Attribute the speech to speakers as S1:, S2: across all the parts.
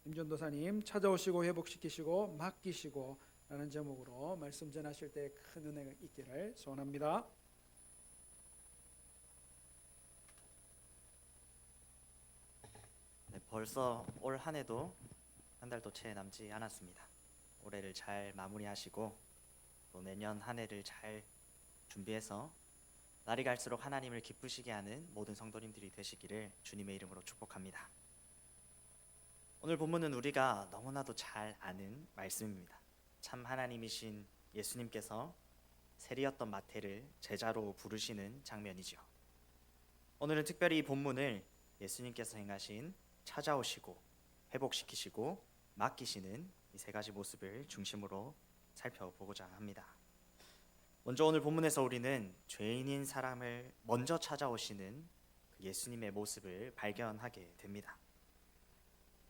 S1: 임전도사님 찾아오시고 회복시키시고 맡기시고 라는 제목으로 말씀 전하실 때 큰 은혜가 있기를 소원합니다.
S2: 네, 벌써 올 한 해도 한 달도 채 남지 않았습니다. 올해를 잘 마무리하시고 또 내년 한 해를 잘 준비해서 날이 갈수록 하나님을 기쁘시게 하는 모든 성도님들이 되시기를 주님의 이름으로 축복합니다. 오늘 본문은 우리가 너무나도 잘 아는 말씀입니다. 참 하나님이신 예수님께서 세리였던 마태를 제자로 부르시는 장면이죠. 오늘은 특별히 이 본문을 예수님께서 행하신 찾아오시고 회복시키시고 맡기시는 이 세 가지 모습을 중심으로 살펴보고자 합니다. 먼저 오늘 본문에서 우리는 죄인인 사람을 먼저 찾아오시는 그 예수님의 모습을 발견하게 됩니다.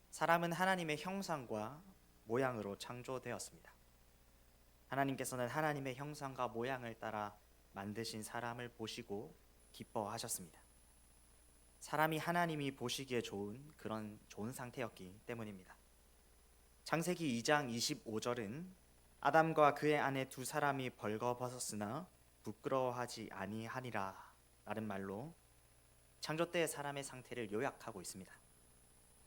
S2: 사람은 하나님의 형상과 모양으로 창조되었습니다. 하나님께서는 하나님의 형상과 모양을 따라 만드신 사람을 보시고 기뻐하셨습니다. 사람이 하나님이 보시기에 좋은 그런 좋은 상태였기 때문입니다. 창세기 2장 25절은 아담과 그의 아내 두 사람이 벌거벗었으나 부끄러워하지 아니하니라 라는 말로 창조 때의 사람의 상태를 요약하고 있습니다.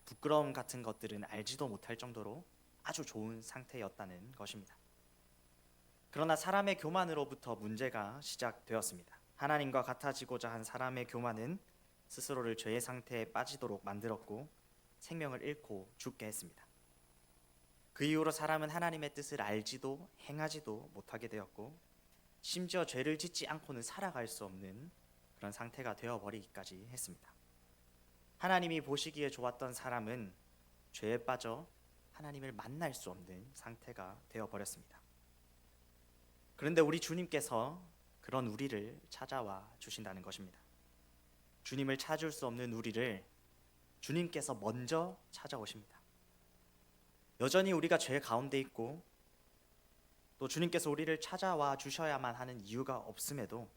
S2: 부끄러움 같은 것들은 알지도 못할 정도로 아주 좋은 상태였다는 것입니다. 그러나 사람의 교만으로부터 문제가 시작되었습니다. 하나님과 같아지고자 한 사람의 교만은 스스로를 죄의 상태에 빠지도록 만들었고 생명을 잃고 죽게 했습니다. 그 이후로 사람은 하나님의 뜻을 알지도 행하지도 못하게 되었고 심지어 죄를 짓지 않고는 살아갈 수 없는 그런 상태가 되어버리기까지 했습니다. 하나님이 보시기에 좋았던 사람은 죄에 빠져 하나님을 만날 수 없는 상태가 되어버렸습니다. 그런데 우리 주님께서 그런 우리를 찾아와 주신다는 것입니다. 주님을 찾을 수 없는 우리를 주님께서 먼저 찾아오십니다. 여전히 우리가 죄 가운데 있고 또 주님께서 우리를 찾아와 주셔야만 하는 이유가 없음에도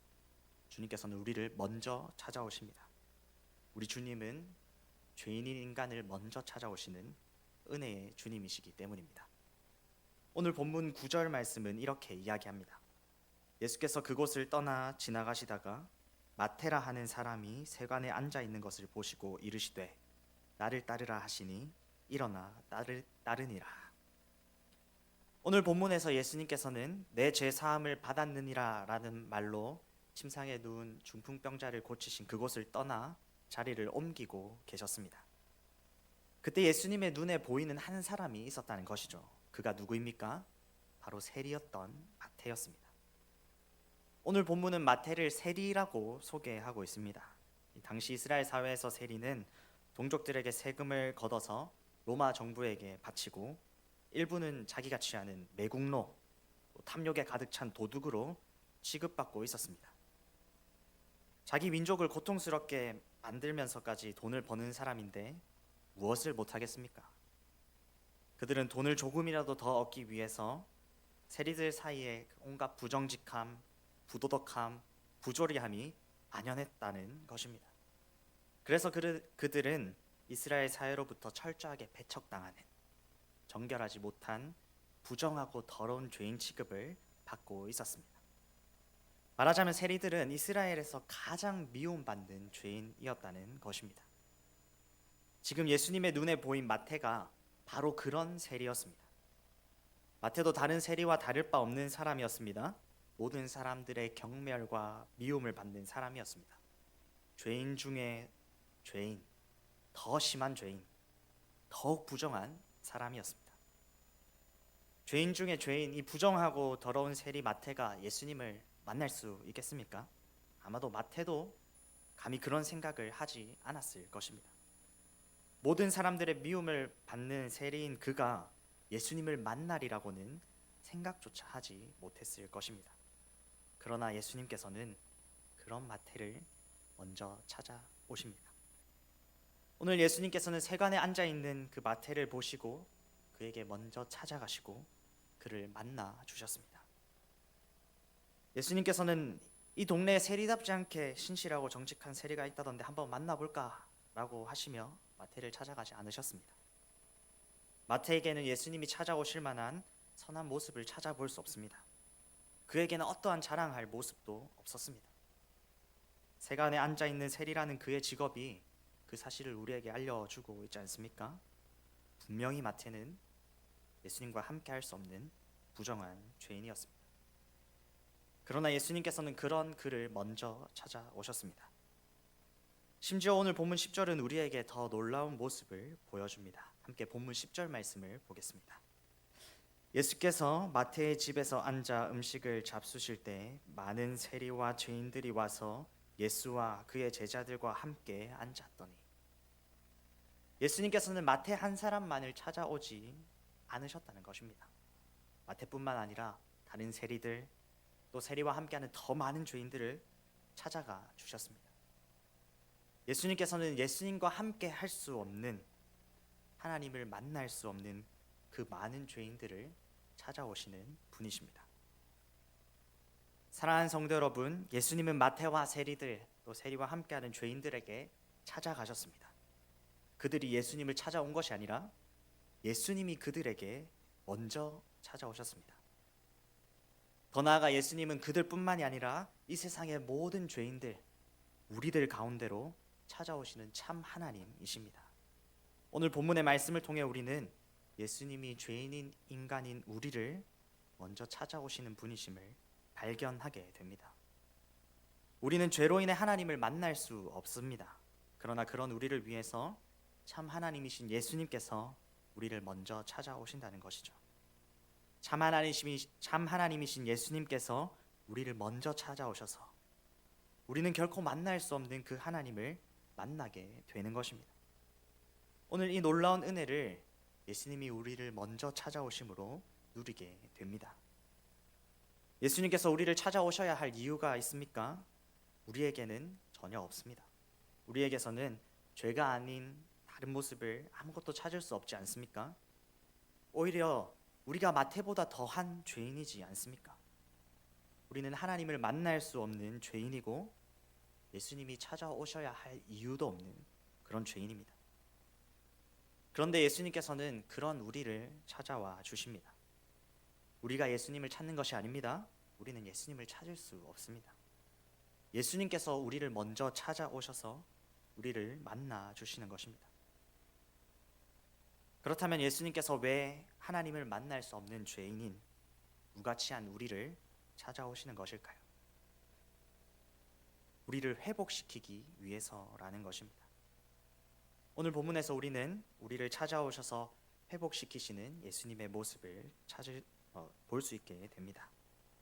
S2: 주님께서는 우리를 먼저 찾아오십니다. 우리 주님은 죄인인 인간을 먼저 찾아오시는 은혜의 주님이시기 때문입니다. 오늘 본문 9절 말씀은 이렇게 이야기합니다. 예수께서 그곳을 떠나 지나가시다가 마테라 하는 사람이 세관에 앉아 있는 것을 보시고 이르시되 나를 따르라 하시니 일어나 따르니라. 오늘 본문에서 예수님께서는 내 죄 사함을 받았느니라 라는 말로 침상에 누운 중풍병자를 고치신 그곳을 떠나 자리를 옮기고 계셨습니다. 그때 예수님의 눈에 보이는 한 사람이 있었다는 것이죠. 그가 누구입니까? 바로 세리였던 마태였습니다. 오늘 본문은 마태를 세리라고 소개하고 있습니다. 당시 이스라엘 사회에서 세리는 동족들에게 세금을 걷어서 로마 정부에게 바치고 일부는 자기가 취하는 매국노, 탐욕에 가득 찬 도둑으로 취급받고 있었습니다. 자기 민족을 고통스럽게 만들면서까지 돈을 버는 사람인데 무엇을 못하겠습니까? 그들은 돈을 조금이라도 더 얻기 위해서 세리들 사이에 온갖 부정직함, 부도덕함, 부조리함이 만연했다는 것입니다. 그래서 그들은 이스라엘 사회로부터 철저하게 배척당하는 정결하지 못한 부정하고 더러운 죄인 취급을 받고 있었습니다. 말하자면 세리들은 이스라엘에서 가장 미움받는 죄인이었다는 것입니다. 지금 예수님의 눈에 보인 마태가 바로 그런 세리였습니다. 마태도 다른 세리와 다를 바 없는 사람이었습니다. 모든 사람들의 경멸과 미움을 받는 사람이었습니다. 죄인 중에 죄인, 더 심한 죄인, 더욱 부정한 사람이었습니다. 죄인 중에 죄인, 이 부정하고 더러운 세리 마태가 예수님을 만날 수 있겠습니까? 아마도 마태도 감히 그런 생각을 하지 않았을 것입니다. 모든 사람들의 미움을 받는 세리인 그가 예수님을 만나리라고는 생각조차 하지 못했을 것입니다. 그러나 예수님께서는 그런 마태를 먼저 찾아오십니다. 오늘 예수님께서는 세관에 앉아있는 그 마태를 보시고 그에게 먼저 찾아가시고 그를 만나 주셨습니다. 예수님께서는 이 동네에 세리답지 않게 신실하고 정직한 세리가 있다던데 한번 만나볼까? 라고 하시며 마태를 찾아가지 않으셨습니다. 마태에게는 예수님이 찾아오실 만한 선한 모습을 찾아볼 수 없습니다. 그에게는 어떠한 자랑할 모습도 없었습니다. 세간에 앉아있는 세리라는 그의 직업이 그 사실을 우리에게 알려주고 있지 않습니까? 분명히 마태는 예수님과 함께 할 수 없는 부정한 죄인이었습니다. 그러나 예수님께서는 그런 그를 먼저 찾아오셨습니다. 심지어 오늘 본문 10절은 우리에게 더 놀라운 모습을 보여줍니다. 함께 본문 10절 말씀을 보겠습니다. 예수께서 마태의 집에서 앉아 음식을 잡수실 때 많은 세리와 죄인들이 와서 예수와 그의 제자들과 함께 앉았더니, 예수님께서는 마태 한 사람만을 찾아오지 않으셨다는 것입니다. 마태뿐만 아니라 다른 세리들, 또 세리와 함께하는 더 많은 죄인들을 찾아가 주셨습니다. 예수님께서는 예수님과 함께 할 수 없는, 하나님을 만날 수 없는 그 많은 죄인들을 찾아오시는 분이십니다. 사랑하는 성도 여러분, 예수님은 마태와 세리들, 또 세리와 함께하는 죄인들에게 찾아가셨습니다. 그들이 예수님을 찾아온 것이 아니라 예수님이 그들에게 먼저 찾아오셨습니다. 더 나아가 예수님은 그들뿐만이 아니라 이 세상의 모든 죄인들, 우리들 가운데로 찾아오시는 참 하나님이십니다. 오늘 본문의 말씀을 통해 우리는 예수님이 죄인인 인간인 우리를 먼저 찾아오시는 분이심을 발견하게 됩니다. 우리는 죄로 인해 하나님을 만날 수 없습니다. 그러나 그런 우리를 위해서 참 하나님이신 예수님께서 우리를 먼저 찾아오신다는 것이죠. 참 하나님이신 예수님께서 우리를 먼저 찾아오셔서 우리는 결코 만날 수 없는 그 하나님을 만나게 되는 것입니다. 오늘 이 놀라운 은혜를 예수님이 우리를 먼저 찾아오심으로 누리게 됩니다. 예수님께서 우리를 찾아오셔야 할 이유가 있습니까? 우리에게는 전혀 없습니다. 우리에게서는 죄가 아닌 다른 모습을 아무것도 찾을 수 없지 않습니까? 오히려 우리가 마태보다 더한 죄인이지 않습니까? 우리는 하나님을 만날 수 없는 죄인이고 예수님이 찾아오셔야 할 이유도 없는 그런 죄인입니다. 그런데 예수님께서는 그런 우리를 찾아와 주십니다. 우리가 예수님을 찾는 것이 아닙니다. 우리는 예수님을 찾을 수 없습니다. 예수님께서 우리를 먼저 찾아오셔서 우리를 만나 주시는 것입니다. 그렇다면 예수님께서 왜 하나님을 만날 수 없는 죄인인 무가치한 우리를 찾아오시는 것일까요? 우리를 회복시키기 위해서라는 것입니다. 오늘 본문에서 우리는 우리를 찾아오셔서 회복시키시는 예수님의 모습을 볼 수 있게 됩니다.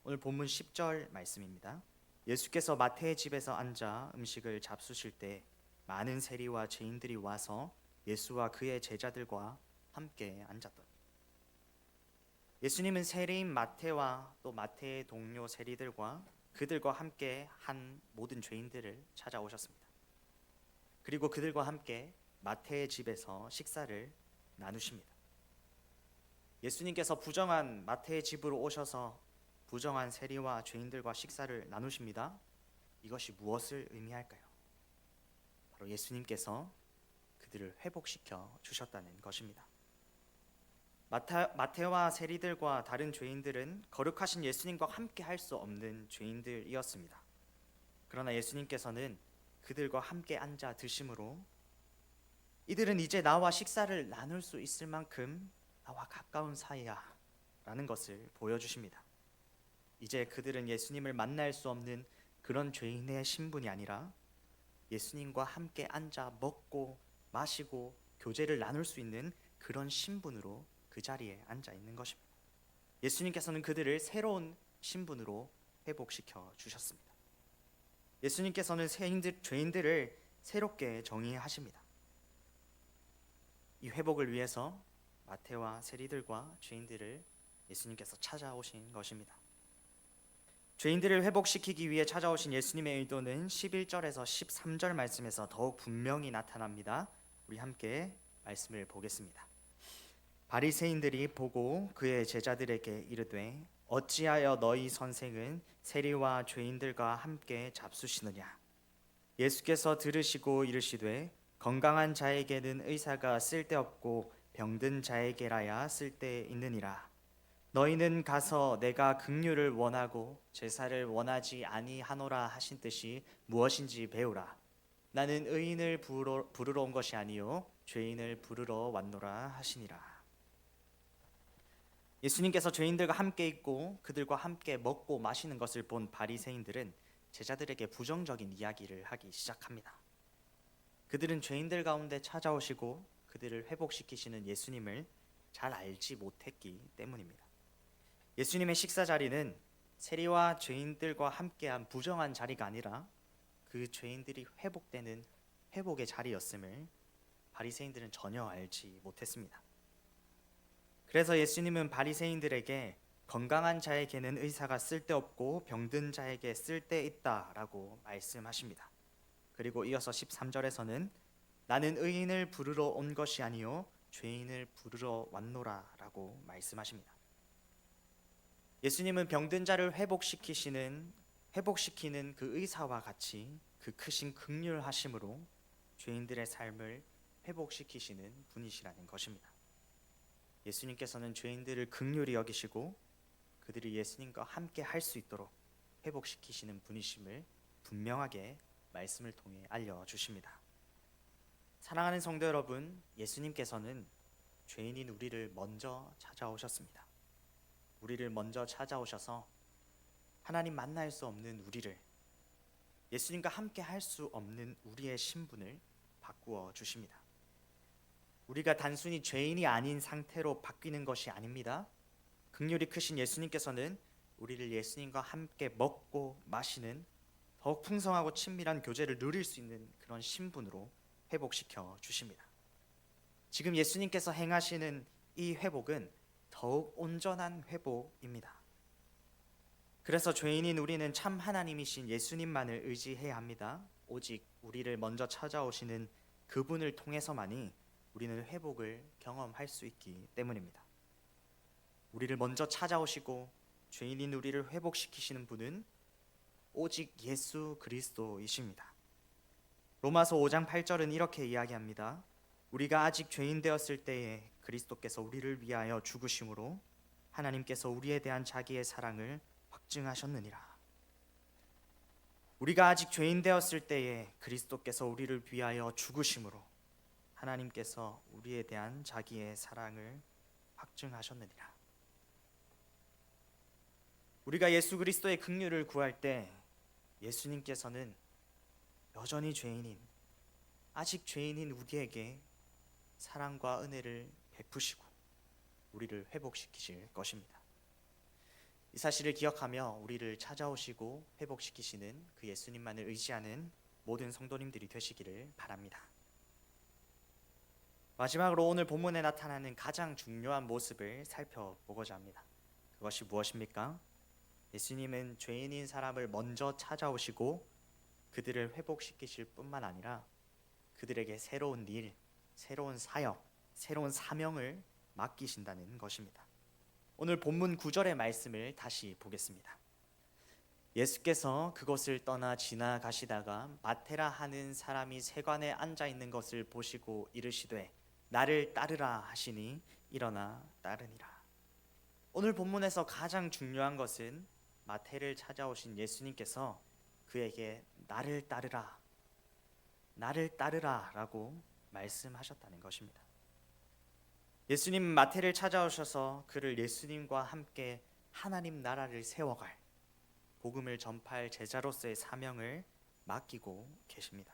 S2: 오늘 본문 10절 말씀입니다. 예수께서 마태의 집에서 앉아 음식을 잡수실 때 많은 세리와 죄인들이 와서 예수와 그의 제자들과 함께 앉았더니, 예수님은 세리인 마태와 또 마태의 동료 세리들과 그들과 함께 한 모든 죄인들을 찾아오셨습니다. 그리고 그들과 함께 마태의 집에서 식사를 나누십니다. 예수님께서 부정한 마태의 집으로 오셔서 부정한 세리와 죄인들과 식사를 나누십니다. 이것이 무엇을 의미할까요? 바로 예수님께서 그들을 회복시켜 주셨다는 것입니다. 마태와 세리들과 다른 죄인들은 거룩하신 예수님과 함께 할 수 없는 죄인들이었습니다. 그러나 예수님께서는 그들과 함께 앉아 드심으로 이들은 이제 나와 식사를 나눌 수 있을 만큼 나와 가까운 사이야 라는 것을 보여주십니다. 이제 그들은 예수님을 만날 수 없는 그런 죄인의 신분이 아니라 예수님과 함께 앉아 먹고 마시고 교제를 나눌 수 있는 그런 신분으로 그 자리에 앉아 있는 것입니다. 예수님께서는 그들을 새로운 신분으로 회복시켜 주셨습니다. 예수님께서는 죄인들을 새롭게 정의하십니다. 이 회복을 위해서 마태와 세리들과 죄인들을 예수님께서 찾아오신 것입니다. 죄인들을 회복시키기 위해 찾아오신 예수님의 의도는 11절에서 13절 말씀에서 더욱 분명히 나타납니다. 우리 함께 말씀을 보겠습니다. 바리새인들이 보고 그의 제자들에게 이르되 어찌하여 너희 선생은 세리와 죄인들과 함께 잡수시느냐? 예수께서 들으시고 이르시되 건강한 자에게는 의사가 쓸데없고 병든 자에게라야 쓸데있느니라. 너희는 가서 내가 긍휼을 원하고 제사를 원하지 아니하노라 하신 뜻이 무엇인지 배우라. 나는 의인을 부르러 온 것이 아니요 죄인을 부르러 왔노라 하시니라. 예수님께서 죄인들과 함께 있고 그들과 함께 먹고 마시는 것을 본 바리새인들은 제자들에게 부정적인 이야기를 하기 시작합니다. 그들은 죄인들 가운데 찾아오시고 그들을 회복시키시는 예수님을 잘 알지 못했기 때문입니다. 예수님의 식사 자리는 세리와 죄인들과 함께한 부정한 자리가 아니라 그 죄인들이 회복되는 회복의 자리였음을 바리새인들은 전혀 알지 못했습니다. 그래서 예수님은 바리새인들에게 건강한 자에게는 의사가 쓸데없고 병든 자에게 쓸데있다라고 말씀하십니다. 그리고 이어서 13절에서는 나는 의인을 부르러 온 것이 아니요 죄인을 부르러 왔노라라고 말씀하십니다. 예수님은 병든 자를 회복시키는 그 의사와 같이 그 크신 긍휼하심으로 죄인들의 삶을 회복시키시는 분이시라는 것입니다. 예수님께서는 죄인들을 긍휼히 여기시고 그들이 예수님과 함께 할 수 있도록 회복시키시는 분이심을 분명하게 말씀을 통해 알려주십니다. 사랑하는 성도 여러분, 예수님께서는 죄인인 우리를 먼저 찾아오셨습니다. 우리를 먼저 찾아오셔서 하나님 만날 수 없는 우리를, 예수님과 함께 할 수 없는 우리의 신분을 바꾸어 주십니다. 우리가 단순히 죄인이 아닌 상태로 바뀌는 것이 아닙니다. 긍휼이 크신 예수님께서는 우리를 예수님과 함께 먹고 마시는 더욱 풍성하고 친밀한 교제를 누릴 수 있는 그런 신분으로 회복시켜 주십니다. 지금 예수님께서 행하시는 이 회복은 더욱 온전한 회복입니다. 그래서 죄인인 우리는 참 하나님이신 예수님만을 의지해야 합니다. 오직 우리를 먼저 찾아오시는 그분을 통해서만이 우리는 회복을 경험할 수 있기 때문입니다. 우리를 먼저 찾아오시고 죄인인 우리를 회복시키시는 분은 오직 예수 그리스도이십니다. 로마서 5장 8절은 이렇게 이야기합니다. 우리가 아직 죄인 되었을 때에 그리스도께서 우리를 위하여 죽으심으로 하나님께서 우리에 대한 자기의 사랑을 확증하셨느니라. 우리가 아직 죄인 되었을 때에 그리스도께서 우리를 위하여 죽으심으로 하나님께서 우리에 대한 자기의 사랑을 확증하셨느니라. 우리가 예수 그리스도의 긍휼을 구할 때 예수님께서는 여전히 아직 죄인인 우리에게 사랑과 은혜를 베푸시고 우리를 회복시키실 것입니다. 이 사실을 기억하며 우리를 찾아오시고 회복시키시는 그 예수님만을 의지하는 모든 성도님들이 되시기를 바랍니다. 마지막으로 오늘 본문에 나타나는 가장 중요한 모습을 살펴보고자 합니다. 그것이 무엇입니까? 예수님은 죄인인 사람을 먼저 찾아오시고 그들을 회복시키실 뿐만 아니라 그들에게 새로운 일, 새로운 사역, 새로운 사명을 맡기신다는 것입니다. 오늘 본문 9절의 말씀을 다시 보겠습니다. 예수께서 그곳을 떠나 지나가시다가 마테라 하는 사람이 세관에 앉아 있는 것을 보시고 이르시되 나를 따르라 하시니 일어나 따르니라. 오늘 본문에서 가장 중요한 것은 마태를 찾아오신 예수님께서 그에게 나를 따르라 라고 말씀하셨다는 것입니다. 예수님 마태를 찾아오셔서 그를 예수님과 함께 하나님 나라를 세워갈, 복음을 전파할 제자로서의 사명을 맡기고 계십니다.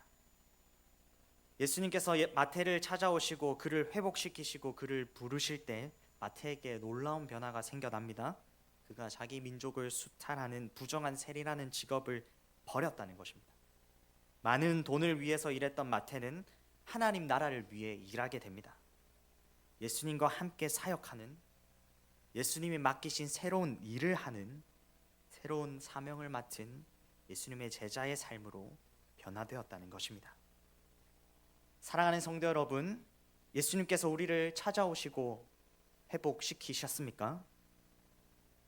S2: 예수님께서 마태를 찾아오시고 그를 회복시키시고 그를 부르실 때 마태에게 놀라운 변화가 생겨납니다. 그가 자기 민족을 수탈하는 부정한 세리라는 직업을 버렸다는 것입니다. 많은 돈을 위해서 일했던 마태는 하나님 나라를 위해 일하게 됩니다. 예수님과 함께 사역하는, 예수님이 맡기신 새로운 일을 하는, 새로운 사명을 맡은 예수님의 제자의 삶으로 변화되었다는 것입니다. 사랑하는 성도 여러분, 예수님께서 우리를 찾아오시고 회복시키셨습니까?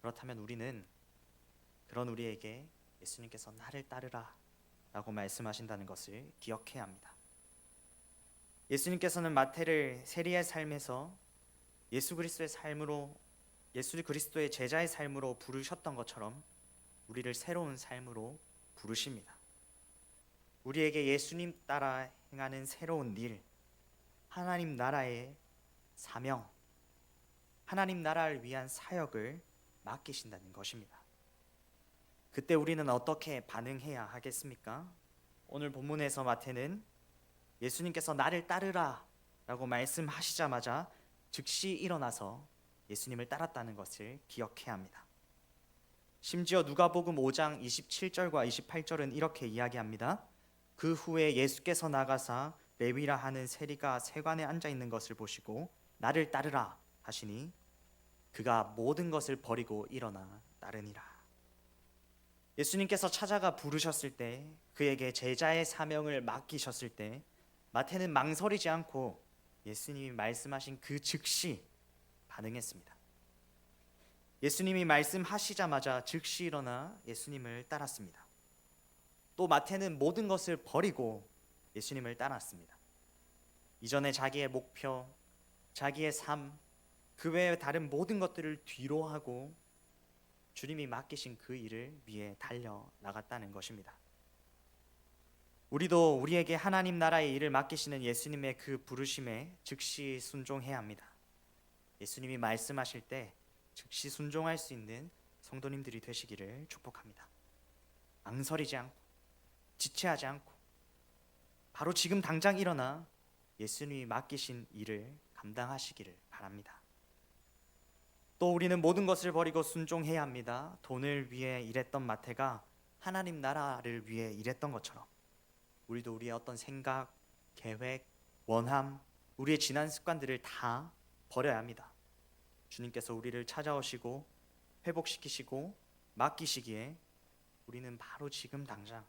S2: 그렇다면 우리는 그런 우리에게 예수님께서 나를 따르라 라고 말씀하신다는 것을 기억해야 합니다. 예수님께서는 마태를 세리의 삶에서 예수 그리스도의 제자의 삶으로 부르셨던 것처럼 우리를 새로운 삶으로 부르십니다. 우리에게 예수님 따라 행하는 새로운 일, 하나님 나라의 사명, 하나님 나라를 위한 사역을 맡기신다는 것입니다. 그때 우리는 어떻게 반응해야 하겠습니까? 오늘 본문에서 마태는 예수님께서 나를 따르라 라고 말씀하시자마자 즉시 일어나서 예수님을 따랐다는 것을 기억해야 합니다. 심지어 누가복음 5장 27절과 28절은 이렇게 이야기합니다. 그 후에 예수께서 나가사 레위라 하는 세리가 세관에 앉아 있는 것을 보시고 나를 따르라 하시니 그가 모든 것을 버리고 일어나 따르니라. 예수님께서 찾아가 부르셨을 때, 그에게 제자의 사명을 맡기셨을 때 마태는 망설이지 않고 예수님이 말씀하신 그 즉시 반응했습니다. 예수님이 말씀하시자마자 즉시 일어나 예수님을 따랐습니다. 또 마태는 모든 것을 버리고 예수님을 따랐습니다. 이전에 자기의 목표, 자기의 삶, 그 외의 다른 모든 것들을 뒤로 하고 주님이 맡기신 그 일을 위해 달려 나갔다는 것입니다. 우리도 우리에게 하나님 나라의 일을 맡기시는 예수님의 그 부르심에 즉시 순종해야 합니다. 예수님이 말씀하실 때 즉시 순종할 수 있는 성도님들이 되시기를 축복합니다. 망설이지 않고 지체하지 않고 바로 지금 당장 일어나 예수님이 맡기신 일을 감당하시기를 바랍니다. 또 우리는 모든 것을 버리고 순종해야 합니다. 돈을 위해 일했던 마태가 하나님 나라를 위해 일했던 것처럼 우리도 우리의 어떤 생각, 계획, 원함, 우리의 지난 습관들을 다 버려야 합니다. 주님께서 우리를 찾아오시고 회복시키시고 맡기시기에 우리는 바로 지금 당장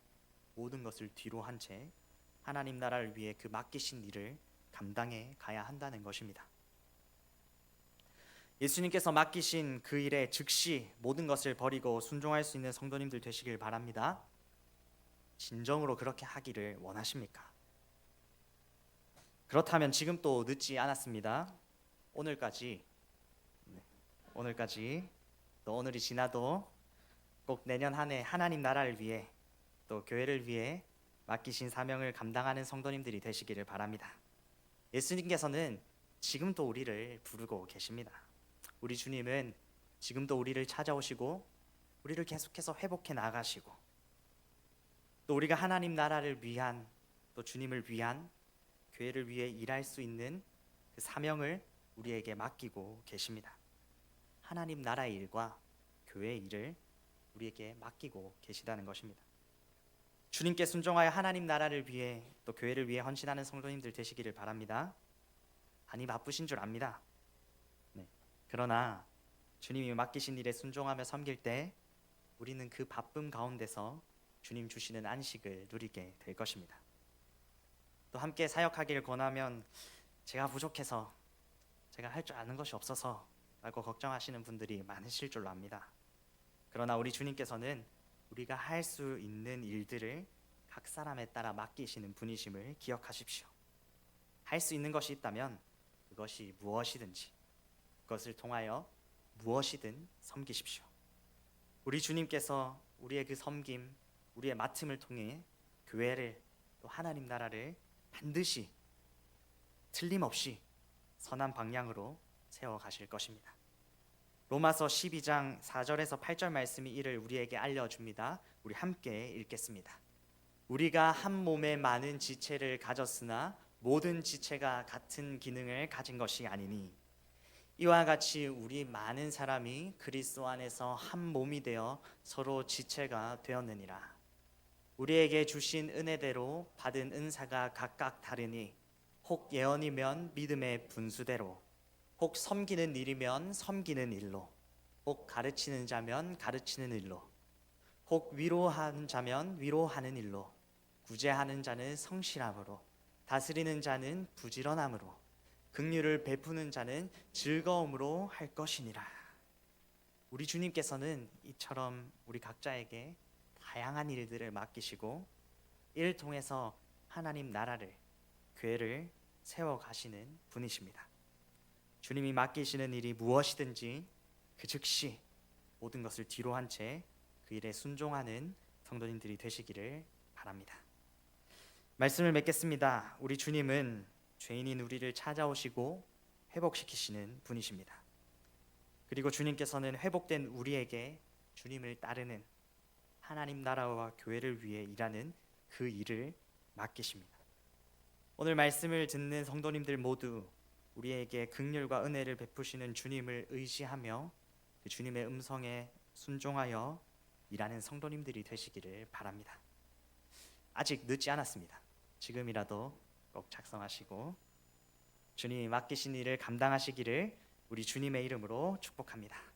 S2: 모든 것을 뒤로 한 채 하나님 나라를 위해 그 맡기신 일을 감당해 가야 한다는 것입니다. 예수님께서 맡기신 그 일에 즉시 모든 것을 버리고 순종할 수 있는 성도님들 되시길 바랍니다. 진정으로 그렇게 하기를 원하십니까? 그렇다면 지금 또 늦지 않았습니다. 오늘까지 또 오늘이 지나도 꼭 내년 한 해 하나님 나라를 위해 또 교회를 위해 맡기신 사명을 감당하는 성도님들이 되시기를 바랍니다. 예수님께서는 지금도 우리를 부르고 계십니다. 우리 주님은 지금도 우리를 찾아오시고 우리를 계속해서 회복해 나가시고 또 우리가 하나님 나라를 위한 또 주님을 위한 교회를 위해 일할 수 있는 그 사명을 우리에게 맡기고 계십니다. 하나님 나라의 일과 교회의 일을 우리에게 맡기고 계시다는 것입니다. 주님께 순종하여 하나님 나라를 위해 또 교회를 위해 헌신하는 성도님들 되시기를 바랍니다. 많이 바쁘신 줄 압니다. 그러나 주님이 맡기신 일에 순종하며 섬길 때 우리는 그 바쁨 가운데서 주님 주시는 안식을 누리게 될 것입니다. 또 함께 사역하기를 권하면 제가 부족해서 제가 할 줄 아는 것이 없어서 라고 걱정하시는 분들이 많으실 줄로 압니다. 그러나 우리 주님께서는 우리가 할 수 있는 일들을 각 사람에 따라 맡기시는 분이심을 기억하십시오. 할 수 있는 것이 있다면 그것이 무엇이든지 그것을 통하여 무엇이든 섬기십시오. 우리 주님께서 우리의 그 섬김, 우리의 맡음을 통해 교회를 또 하나님 나라를 반드시 틀림없이 선한 방향으로 세워가실 것입니다. 로마서 12장 4절에서 8절 말씀이 이를 우리에게 알려줍니다. 우리 함께 읽겠습니다. 우리가 한 몸에 많은 지체를 가졌으나 모든 지체가 같은 기능을 가진 것이 아니니 이와 같이 우리 많은 사람이 그리스도 안에서 한 몸이 되어 서로 지체가 되었느니라. 우리에게 주신 은혜대로 받은 은사가 각각 다르니 혹 예언이면 믿음의 분수대로, 혹 섬기는 일이면 섬기는 일로, 혹 가르치는 자면 가르치는 일로, 혹 위로하는 자면 위로하는 일로, 구제하는 자는 성실함으로, 다스리는 자는 부지런함으로, 긍휼을 베푸는 자는 즐거움으로 할 것이니라. 우리 주님께서는 이처럼 우리 각자에게 다양한 일들을 맡기시고 이를 통해서 하나님 나라를, 교회를 세워가시는 분이십니다. 주님이 맡기시는 일이 무엇이든지 그 즉시 모든 것을 뒤로 한 채 그 일에 순종하는 성도님들이 되시기를 바랍니다. 말씀을 맺겠습니다. 우리 주님은 죄인인 우리를 찾아오시고 회복시키시는 분이십니다. 그리고 주님께서는 회복된 우리에게 주님을 따르는 하나님 나라와 교회를 위해 일하는 그 일을 맡기십니다. 오늘 말씀을 듣는 성도님들 모두 우리에게 긍휼과 은혜를 베푸시는 주님을 의지하며 그 주님의 음성에 순종하여 일하는 성도님들이 되시기를 바랍니다. 아직 늦지 않았습니다. 지금이라도 꼭 작성하시고 주님이 맡기신 일을 감당하시기를 우리 주님의 이름으로 축복합니다.